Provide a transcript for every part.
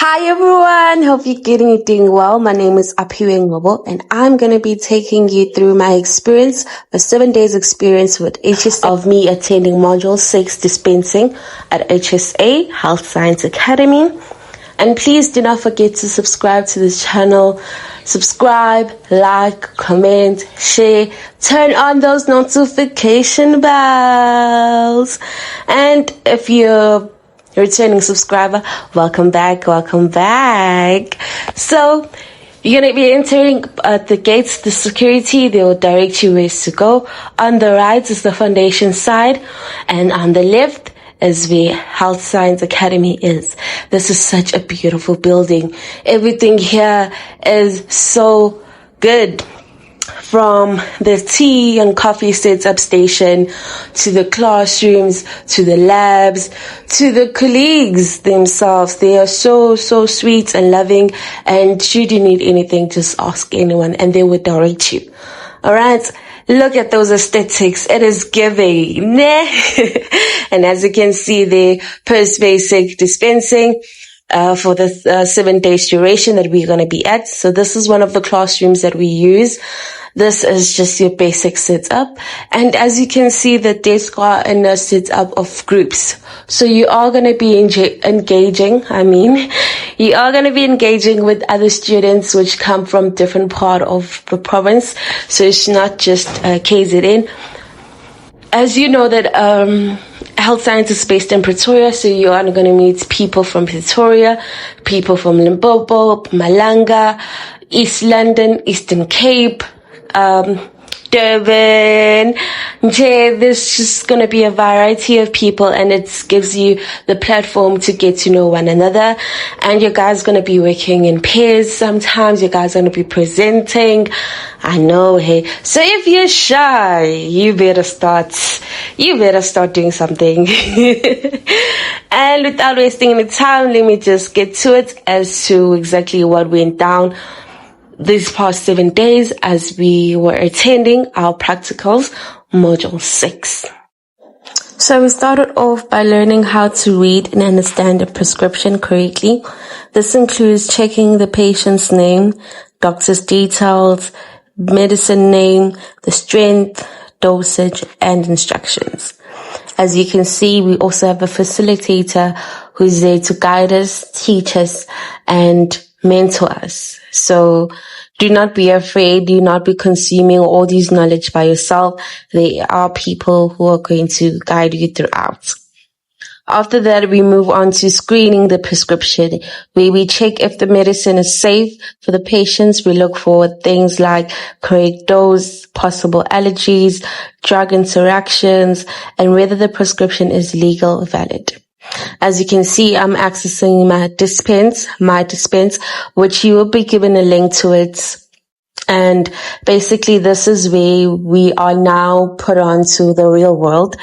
Hi everyone, hope you're doing well. My name is Apiwe Ngobo and I'm going to be taking you through my experience, my 7 days experience with HSA of me attending Module 6 Dispensing at HSA Health Science Academy. And please do not forget to subscribe to this channel. Subscribe, like, comment, share, turn on those notification bells. And if you're returning subscriber, welcome back. So you're going to be entering at the gates, the security, they will direct you where to go. On the right is the foundation side, and on the left is where Health Science Academy is. This is such a beautiful building. Everything here is so good. From the tea and coffee setup station, to the classrooms, to the labs, to the colleagues themselves. They are so sweet and loving, and should you need anything, just ask anyone and they will direct you. Alright, look at those aesthetics. It is giving. And as you can see, the post-basic dispensing for the 7 days duration that we're going to be at. So this is one of the classrooms that we use. This is just your basic setup. And as you can see, the desks are in a setup of groups. So you are going to be engaging with other students which come from different part of the province. So it's not just KZN. As you know that Health Science is based in Pretoria, so you are going to meet people from Pretoria, people from Limpopo, Malanga, East London, Eastern Cape, Durban. There's just going to be a variety of people, and it gives you the platform to get to know one another. And you guys are going to be working in pairs. Sometimes you guys are going to be presenting. I know, hey. So if you're shy, you better start doing something. And without wasting any time, let me just get to it as to exactly what went down these past 7 days as we were attending our practicals, Module 6. So we started off by learning how to read and understand a prescription correctly. This includes checking the patient's name, doctor's details, medicine name, the strength, dosage, and instructions. As you can see, we also have a facilitator who's there to guide us, teach us, and mentor us. So do not be afraid. Do not be consuming all these knowledge by yourself. There are people who are going to guide you throughout. After that, we move on to screening the prescription, where we check if the medicine is safe for the patients. We look for things like correct dose, possible allergies, drug interactions, and whether the prescription is legal or valid. As you can see, I'm accessing my dispense, which you will be given a link to it. And basically, this is where we are now put onto the real world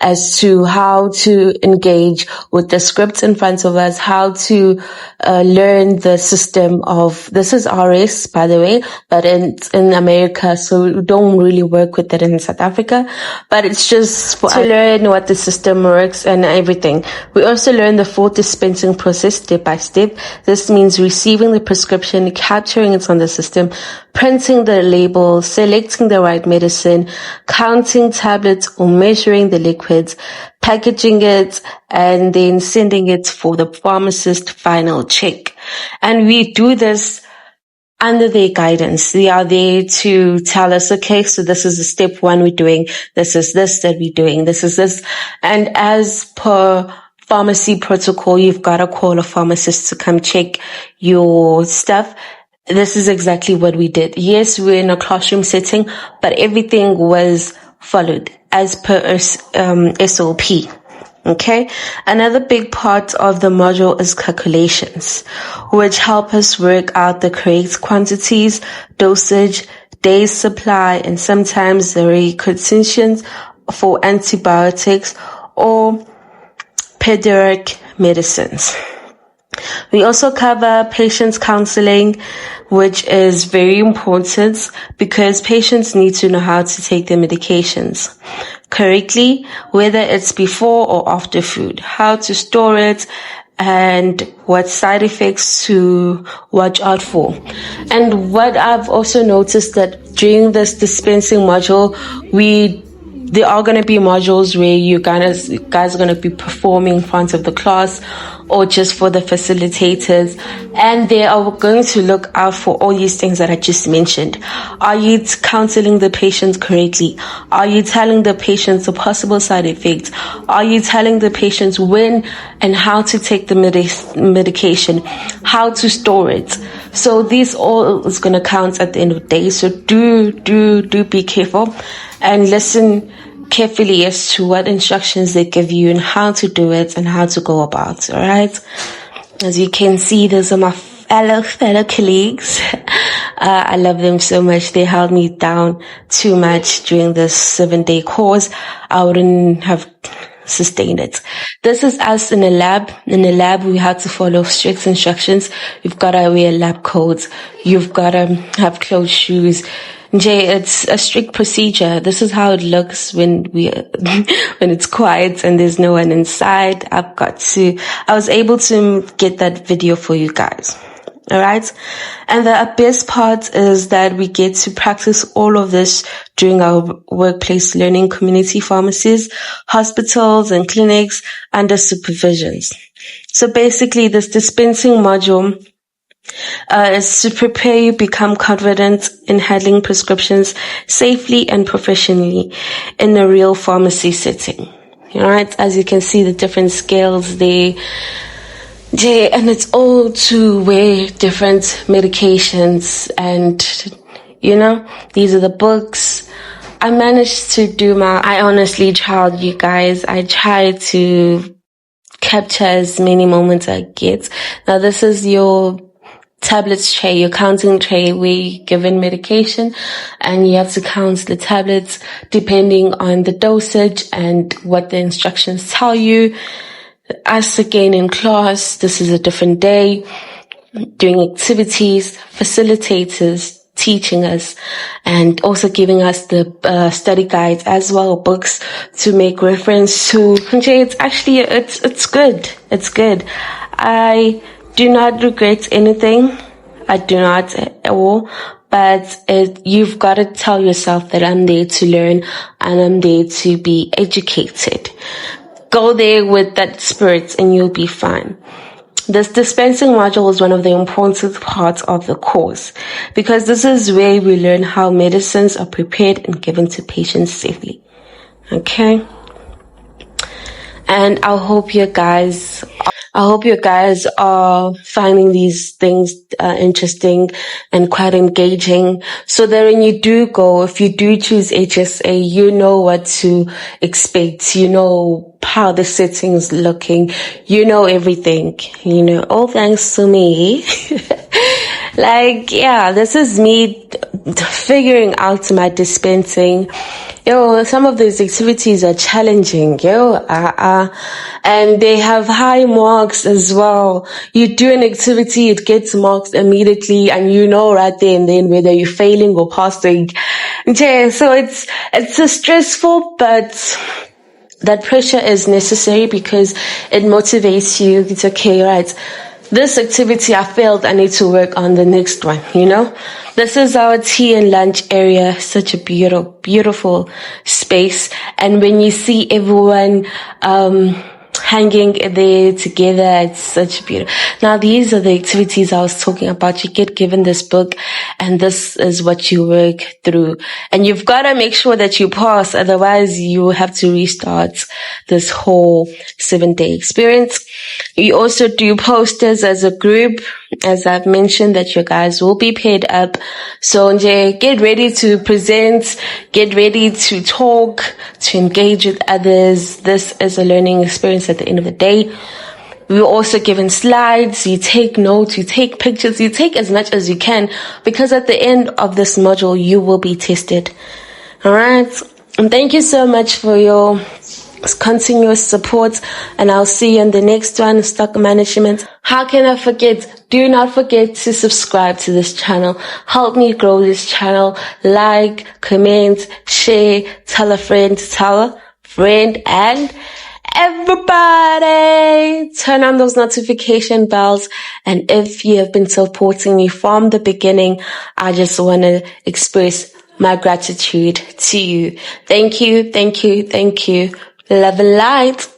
as to how to engage with the scripts in front of us, how to learn the system of, this is RS, by the way, but it's in America, so we don't really work with it in South Africa, but it's just for us to learn what the system works and everything. We also learn the full dispensing process step by step. This means receiving the prescription, capturing it on the system, printing the label, selecting the right medicine, counting tablets or measuring the liquids, packaging it, and then sending it for the pharmacist final check. And we do this under their guidance. They are there to tell us, okay, so this is the step 1 we're doing, this is this that we're doing, this is this. And as per pharmacy protocol, you've got to call a pharmacist to come check your stuff. This is exactly what we did. Yes, we're in a classroom setting, but everything was followed as per SOP. Okay. Another big part of the module is calculations, which help us work out the correct quantities, dosage, days supply, and sometimes the requisitions for antibiotics or pediatric medicines. We also cover patients counseling, which is very important because patients need to know how to take their medications correctly, whether it's before or after food, how to store it, and what side effects to watch out for. And what I've also noticed that during this dispensing module, there are going to be modules where you guys are going to be performing in front of the class or just for the facilitators, and they are going to look out for all these things that I just mentioned. Are you counseling the patients correctly? Are you telling the patients the possible side effects? Are you telling the patients when and how to take the medication, how to store it? So this all is going to count at the end of the day. So do be careful and listen carefully as to what instructions they give you and how to do it and how to go about. All right. As you can see, those are my fellow colleagues. I love them so much. They held me down too much during this 7-day course. I wouldn't have sustained it. This is us in a lab. In a lab, we had to follow strict instructions. You've got to wear lab coats. You've got to have closed shoes. Jay, it's a strict procedure. This is how it looks when when it's quiet and there's no one inside. I was able to get that video for you guys. All right. And the best part is that we get to practice all of this during our workplace learning community pharmacies, hospitals and clinics under supervisions. So basically this dispensing module is to prepare you become confident in handling prescriptions safely and professionally in a real pharmacy setting. All right. As you can see, the different scales there. And it's all to weigh different medications, and these are the books. I managed to I honestly tried, you guys. I tried to capture as many moments I get. Now this is your tablets tray, your counting tray where you're given medication and you have to count the tablets depending on the dosage and what the instructions tell you. Us again in class, this is a different day, doing activities, facilitators teaching us and also giving us the study guides as well, books to make reference to. It's actually, it's good. It's good. I do not regret anything. I do not at all. But you've got to tell yourself that I'm there to learn and I'm there to be educated. Go there with that spirit and you'll be fine. This dispensing module is one of the important parts of the course because this is where we learn how medicines are prepared and given to patients safely. Okay? And I hope you guys are finding these things interesting and quite engaging, so that when you do go, if you do choose HSA, you know what to expect. You know how the setting's looking. You know everything. All thanks to me. This is me figuring out my dispensing. Some of these activities are challenging, and they have high marks as well. You do an activity, it gets marks immediately, and right there and then whether you're failing or passing. So it's a stressful, but that pressure is necessary because it motivates you. It's okay, right? This activity I failed, I need to work on the next one, This is our tea and lunch area, such a beautiful space. And when you see everyone hanging there together, it's such beautiful. Now, these are the activities I was talking about. You get given this book and this is what you work through. And you've got to make sure that you pass. Otherwise, you have to restart this whole 7-day experience. You also do posters as a group. As I've mentioned, that you guys will be paired up. So get ready to present, get ready to talk, to engage with others. This is a learning experience at the end of the day. We're also given slides, you take notes, you take pictures, you take as much as you can, because at the end of this module, you will be tested. All right. And thank you so much for your continuous support, and I'll see you in the next one, stock management. How can I forget? Do not forget to subscribe to this channel. Help me grow this channel. Like, comment, share, tell a friend, and Everybody, turn on those notification bells. And if you have been supporting me from the beginning, I just want to express my gratitude to you. Thank you, thank you, thank you. Love and light.